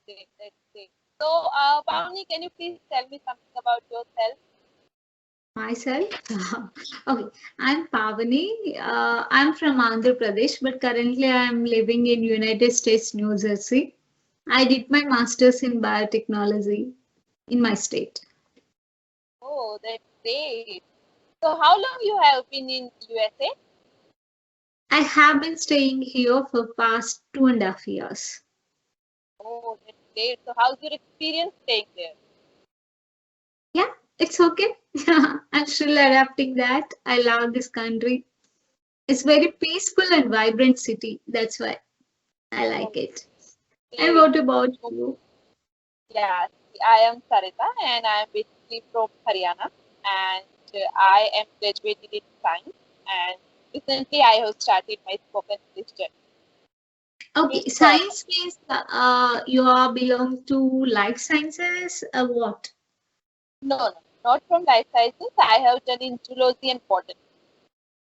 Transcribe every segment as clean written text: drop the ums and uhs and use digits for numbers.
great. That's great. So, Pavni, can you please tell me something about yourself? Myself? Okay, I'm Pavani. I'm from Andhra Pradesh, but currently I'm living in United States, New Jersey. I did my master's in biotechnology in my state. Oh, that's great. So, how long you have been in USA? I have been staying here for past 2.5 years. Oh, that's great. So, how's your experience staying there? Yeah, it's okay. I'm still adapting that. I love this country. It's very peaceful and vibrant city. That's why I Oh, like it. And great. what about So, you? yeah, I am Sarita and I am basically from Haryana and I am graduated in science and recently I have started my spoken English journey. Okay, It's science means you are belong to life sciences. What? no, not from life sciences. I have done in zoology and botany.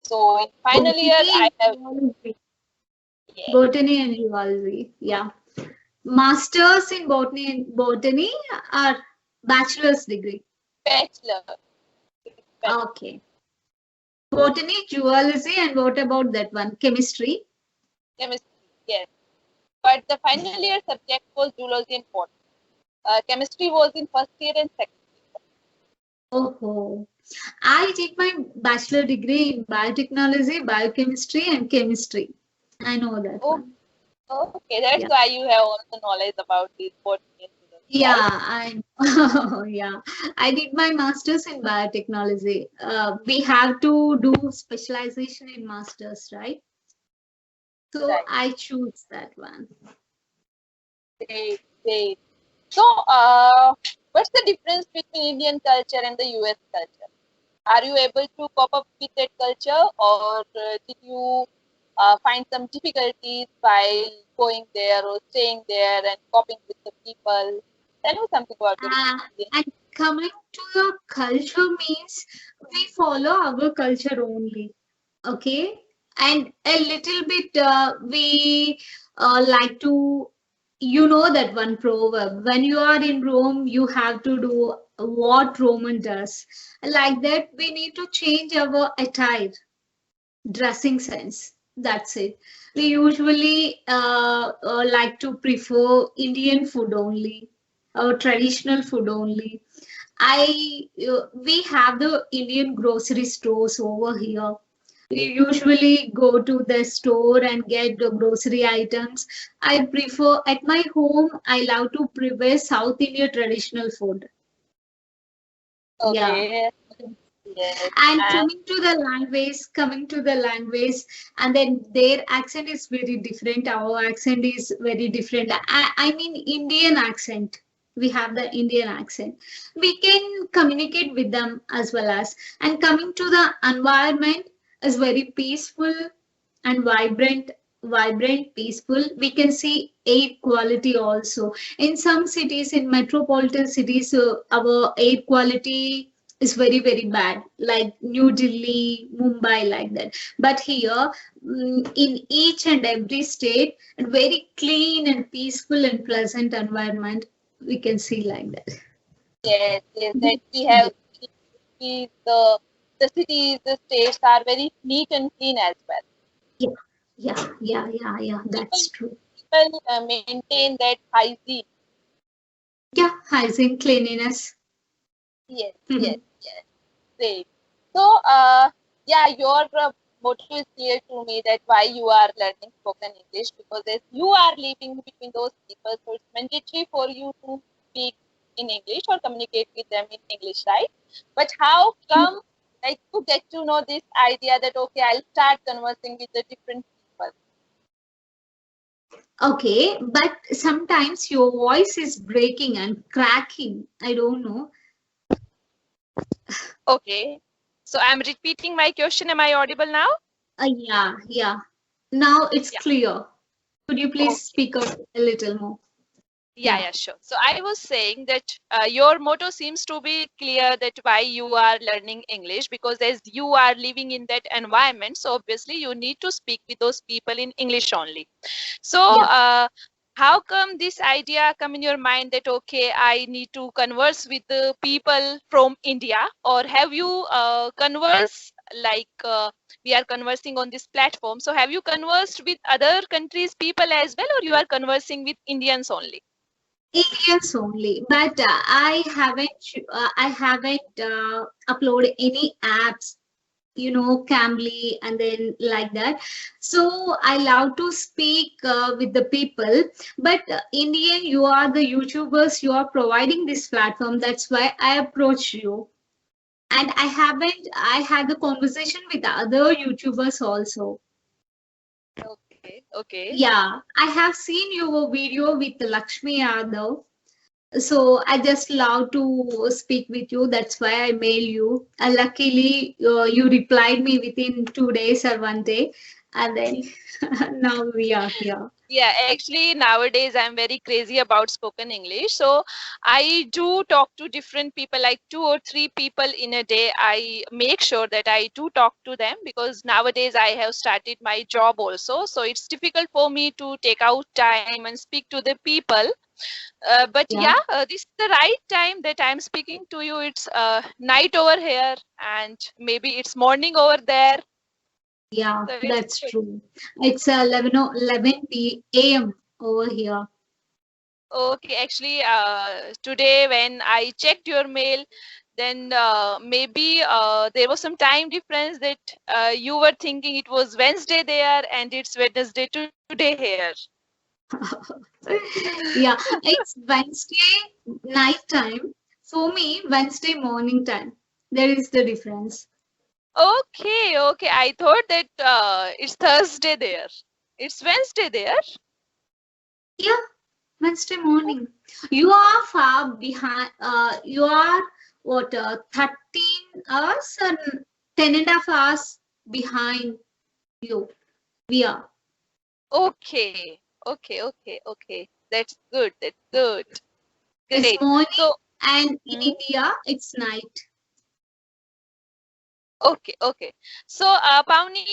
So in final year, Botany I and have zoology. yeah, Botany and zoology. Yeah. Masters in botany are bachelor's degree. bachelor. It's bachelor Okay. Botany, zoology, and what about that one? Chemistry. chemistry. Yes, but the final year subject was zoology and botany. Chemistry was in first year and second year. Oh, I did my bachelor degree in biotechnology, biochemistry, and chemistry. I know that Oh, one. okay, that's Yeah. why you have all the knowledge about this botany and zoology, Yeah, right? I yeah. I did my master's in biotechnology. We have to do specialization in masters, right? So Right. I choose that one. Great, great. So, what's the difference between Indian culture and the US culture? Are you able to cope up with that culture, or did you find some difficulties while going there or staying there and coping with the people? Tell me something about your Uh, experience. and coming to the culture means we follow our culture only, okay? And a little bit we like to, you know that one proverb, when you are in Rome, you have to do what Roman does. Like that, we need to change our attire, dressing sense. That's it. We usually like to prefer Indian food only, our traditional food only. We have the Indian grocery stores over here. We usually go to the store and get the grocery items. I prefer at my home. I love to prepare South India traditional food. Yeah. Okay. Yes. And And coming to the language, and then their accent is very different. Our accent is very different. I mean, Indian accent. We have the Indian accent. We can communicate with them as well as. And coming to the environment is very peaceful and vibrant, peaceful. We can see air quality also. In some cities, in metropolitan cities, our air quality is very bad, like New Delhi, Mumbai, like that. But here, in each and every state, a very clean and peaceful and pleasant environment we can see like that. yes, yes, that we have the cities, the states are very neat and clean as well. Yeah, yeah. People That's true. people maintain that hygiene. Yeah, hygiene, cleanliness. Yes, yes, yes. Great. So, yeah, your motto is clear to me that why you are learning spoken English because as you are living between those people, so it's mandatory for you to speak in English or communicate with them in English, right? But how come, like, you get to know this idea that okay, I'll start conversing with the different people. Okay, but sometimes your voice is breaking and cracking. I don't know. Okay. So I'm repeating my question. Am I audible now? Yeah. Now it's Yeah. clear. Could you please Okay. speak up a little more? Yeah, Yeah. yeah, sure. So I was saying that your motto seems to be clear that why you are learning English because as you are living in that environment, so obviously you need to speak with those people in English only. So Yeah. how come this idea come in your mind that okay, I need to converse with the people from India, or have you conversed like we are conversing on this platform? So have you conversed with other countries people as well, or you are conversing with Indians only? Indians only, but I haven't uploaded any apps, Cambly and then like that. So I love to speak with the people, but Indian, you are the YouTubers, you are providing this platform. That's why I approach you. And I had the conversation with the other YouTubers also. Okay, okay. Yeah, I have seen your video with Lakshmi Yadav. So I just love to speak with you. That's why I mail you. Luckily, you replied me within 2 days or one day, and then now we are here. Yeah, actually nowadays I'm very crazy about spoken English. So I do talk to different people, like 2 or 3 people in a day. I make sure that I do talk to them because nowadays I have started my job also. So it's difficult for me to take out time and speak to the people. But Yeah, yeah, this is the right time that I'm speaking to you. It's night over here and maybe it's morning over there. yeah, So it's that's good. true. It's 11 p.m. over here. Okay, actually, today when I checked your mail, then maybe there was some time difference that you were thinking it was Wednesday there and it's Wednesday today here. Yeah, it's Wednesday night time. For me, Wednesday morning time. There is the difference. Okay, okay. I thought that it's Thursday there. It's Wednesday there. Yeah, Wednesday morning. You are far behind. You are what? 13 hours and 10.5 hours behind you. We are. Okay, okay, okay, okay. That's good. That's good. It's Great. morning, So, and in hmm, India, it's night. okay, okay. So, Pavni,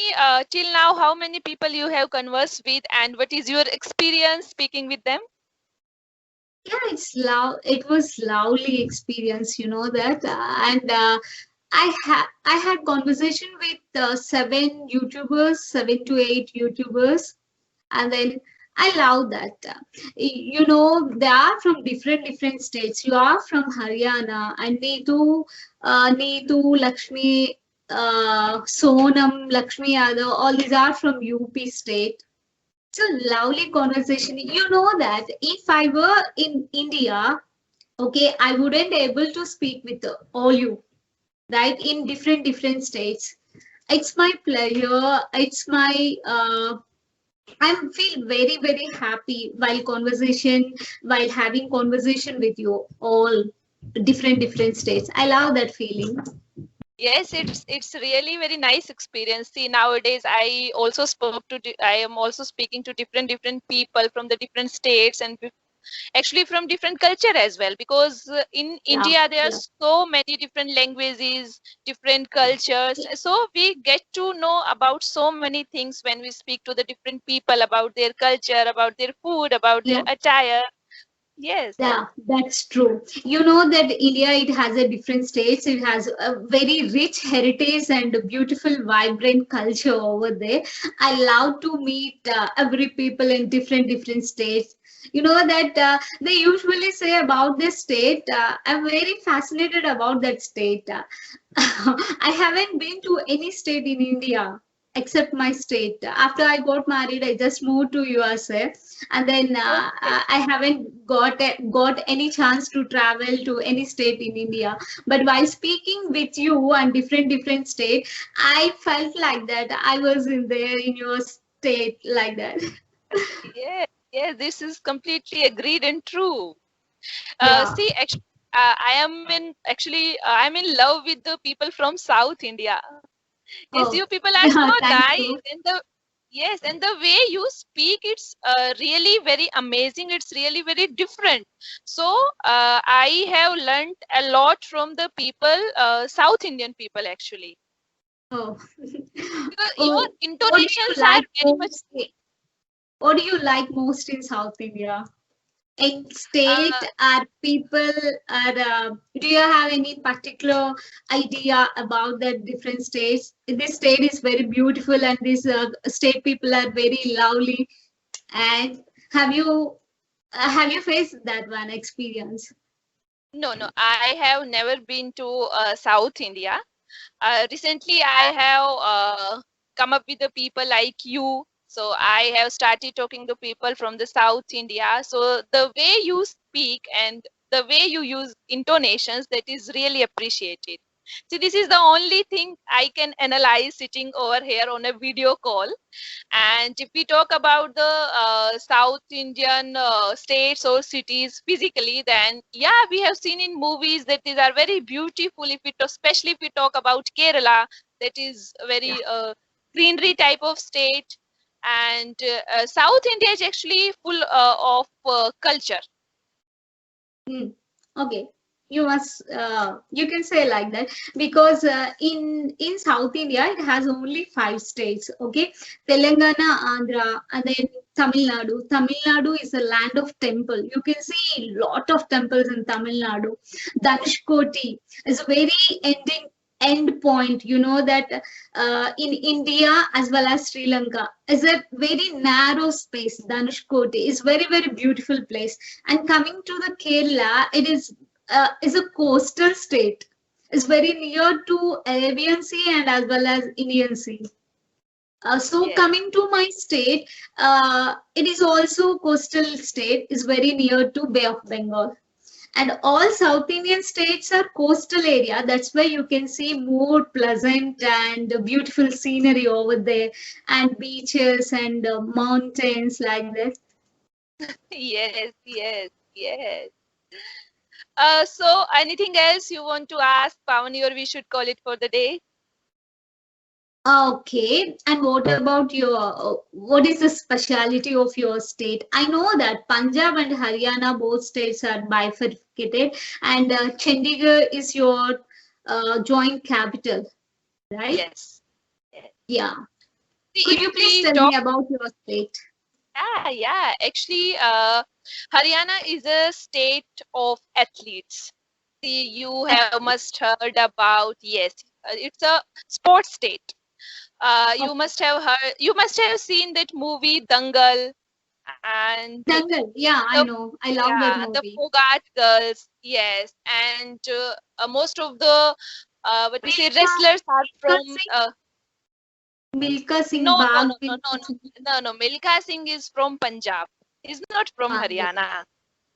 till now, how many people you have conversed with, and what is your experience speaking with them? Yeah, it was lovely experience, that, and I had conversation with 7 to 8 YouTubers, and then I love that. They are from different states. You are from Haryana, and Neetu, Lakshmi, Sonam, Lakshmi Yadav, all these are from UP state. It's a lovely conversation. You know that if I were in India, okay, I wouldn't able to speak with all you, right? In different states. It's my pleasure. It's my I feel very happy while having conversation with you all different states. I love that feeling. Yes, it's really very nice experience. See, nowadays I also spoke to I am also speaking to different people from the different states and actually from different culture as well, because in Yeah, India there are yeah. so many different languages, different cultures. So we get to know about so many things when we speak to the different people about their culture, about their food, about their Yeah. attire. Yes. Yeah, that's true. You know that India, it has a different states. It has a very rich heritage and a beautiful, vibrant culture over there. I love to meet every people in different states. You know that they usually say about this state. I'm very fascinated about that state. I haven't been to any state in India except my state. After I got married, I just moved to USA, and then Okay. I haven't got any chance to travel to any state in India. But while speaking with you on different state, I felt like that I was in there in your state like that. Yes, yes, this is completely agreed and true. Yeah. See, actually, I'm in love with the people from South India. Yes, Oh, you people are so thank nice, you. and the way you speak, it's really very amazing. It's really very different. So I have learned a lot from the people, South Indian people actually, Oh, because your oh, what do you intonations are like very much. most? What do you like most in South India? In state, Uh, are people are do you have any particular idea about the different states? This state is very beautiful and this state people are very lovely. And have you faced that one experience? no, no, I have never been to South India. Recently, I have come up with the people like you. So I have started talking to people from the South India. So the way you speak and the way you use intonations, that is really appreciated. So this is the only thing I can analyze sitting over here on a video call. And if we talk about the South Indian states or cities physically, then yeah, we have seen in movies that these are very beautiful. If we especially if we talk about Kerala, that is a Yeah. very greenery type of state. And South India is actually full of culture. Hmm. Okay, you can say like that because in South India it has only 5 states. Okay, Telangana, Andhra, and then Tamil Nadu. Tamil Nadu is a land of temple. You can see a lot of temples in Tamil Nadu. Dhanushkoti is a very end point. You know that in India as well as Sri Lanka is a very narrow space. Dhanushkoti is very beautiful place. And coming to the Kerala, it is a coastal state. It's very near to Arabian Sea and as well as Indian Sea. So Yes. coming to my state, it is also coastal state. Is very near to Bay of Bengal. And all South Indian states are coastal area. That's why you can see more pleasant and beautiful scenery over there, and beaches and mountains like that. Yes, yes, yes. So anything else you want to ask, Pavani, or we should call it for the day? Okay, and what about what is the speciality of your state? I know that Punjab and Haryana, both states are bifurcated, and Chandigarh is your joint capital, right? Yes. Yes. Yeah. See, Could if you please we tell talk, me about your state? yeah. Actually, Haryana is a state of athletes. See, you have must heard about, yes, it's a sports state. You Okay. must have heard, you must have seen that movie Dangal and Dangal. Yeah, I the know. I love that yeah, the movie. Fogart girls, yes, and most of the what we say Milka, wrestlers are Milka from Singh, Milka Singh, no, no, Bag no, no, no, Milka no, Singh. no, no. Milkha Singh is from Punjab. He's not from Bag. Haryana.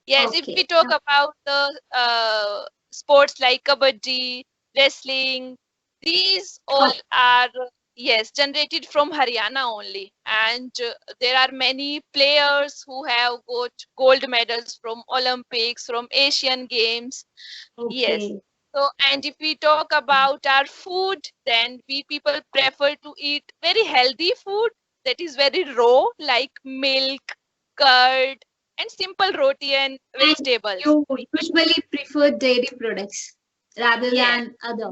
Yes, if we Okay. talk about the sports like kabaddi, wrestling, these all Okay. are yes generated from Haryana only, and there are many players who have got gold medals from Olympics, from Asian Games. Yes. Okay. So, and if we talk about our food, then we people prefer to eat very healthy food that is very raw, like milk, curd, and simple roti and And vegetables. you usually prefer dairy products rather Yes, than other.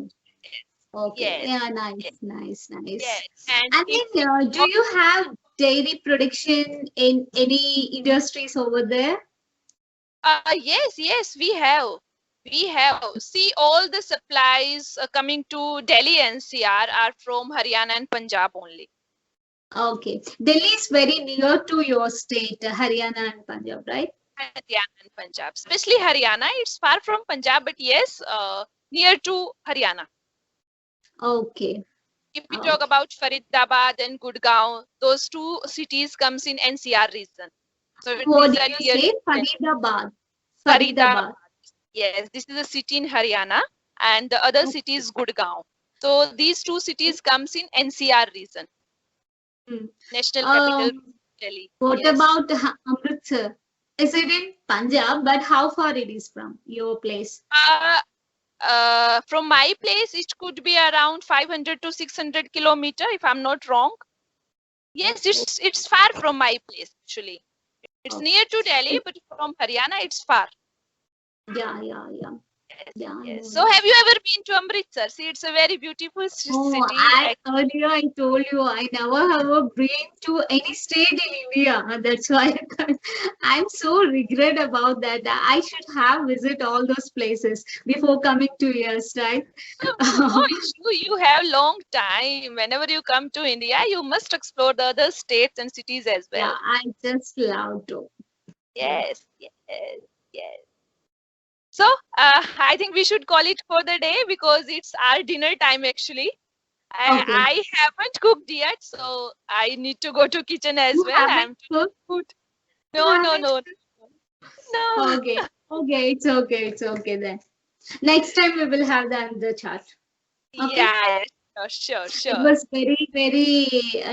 Okay. yes, Yeah, yes, nice. yes. And And if then, we do talk, you have dairy production in any industries over there? yes, yes, we have. We have. See, all the supplies coming to Delhi NCR are from Haryana and Punjab only. Okay. Delhi is very near to your state, Haryana and Punjab, right? Haryana and Punjab, especially Haryana. It's far from Punjab, but yes, near to Haryana. Okay. If we talk Okay. about Faridabad and Gurgaon, those two cities comes in NCR region. So What these did are you near to say? Delhi. Faridabad. Faridabad. Faridabad. Yes, this is a city in Haryana, and the other city is Gurgaon. So these two cities comes in NCR region, Okay. National Capital Um, Delhi. what Yes. about Amritsar? Is it in Punjab? But how far it is from your place? Uh, from my place, it could be around 500 to 600 kilometer, if I'm not wrong. Yes, it's far from my place actually. It's Okay. near to Delhi, but from Haryana, it's far. Yeah. Yeah, Yes. yeah, So, yeah. have you ever been to Amritsar? See, it's a very beautiful Oh, city. earlier I told you I never have been to any state in India. That's why I'm so regret about that. I should have visit all those places before coming to US, right? No issue. You have long time. Whenever you come to India, you must explore the other states and cities as Yeah, well. I just love to. Yeah. Yes, yes, yes. So, I think we should call it for the day because it's our dinner time actually. Okay. I haven't cooked yet, so I need to go to kitchen as You well. haven't I'm to cooked? food. You No, no, haven't no, no. Okay. Okay, it's okay. It's okay then. Next time we will have the another chat. Okay. Yeah, sure, It sure. was very, very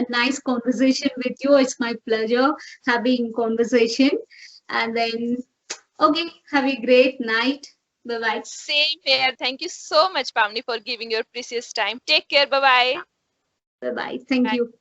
nice conversation with you. It's my pleasure having conversation. And then, okay, have a great night. Bye bye. Same here. Thank you so much, Pamni, for giving your precious time. Take care. Bye-bye. Bye bye. Thank Bye. you.